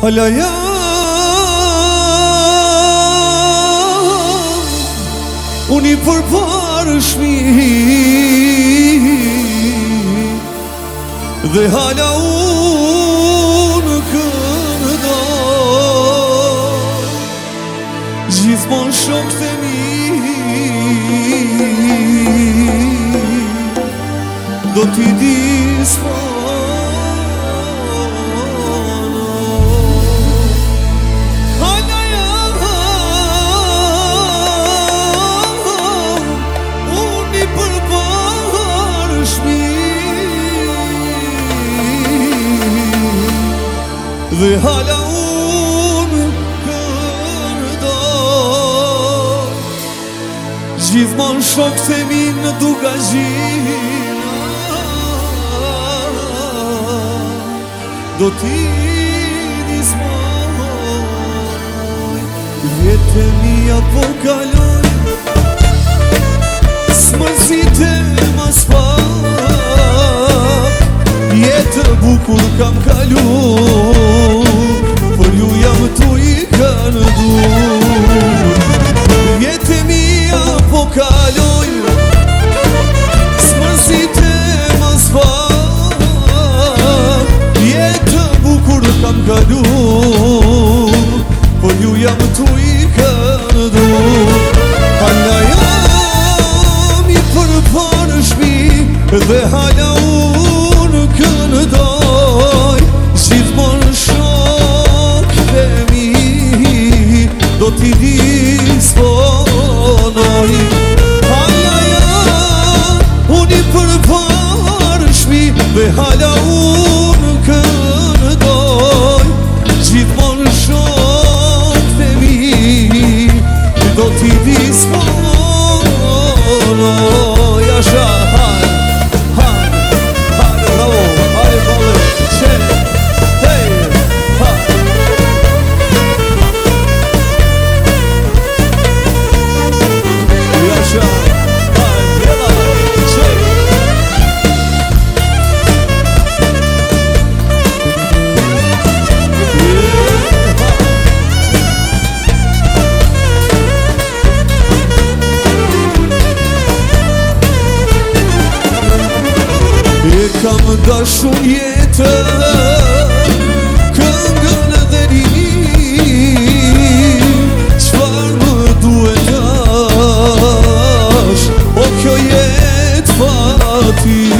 Hala ja unë I përparë shmi dhe hala unë këndoj gjithmon shokët e mi do t'i disponoj. Hala ja unë I përparë shmi dhe hala unë këndoj gjithmon shokët e mi në dugazhina do t'i disponoj. Vjetë mia po kaloj s'mërzite mas pak jetë bukur kam kalu për ju jam tu I kanë dur. Vjetë mia po kaloj s'mërzite mas pak jetë bukur kam kalu për ju jam tu I kanë dur. Hala jam I përparë shmi dhe hala unë këndoj gjithmon shokët e mi do t'i disponoj. Hala jam unë I përparë shmi dhe hala unë këndoj gjithmon shokët e mi do t'i disponoj. Asha kam dashur jetën, këngën dhe rinim, çfarë më duhet tash, o kjo jetë fati.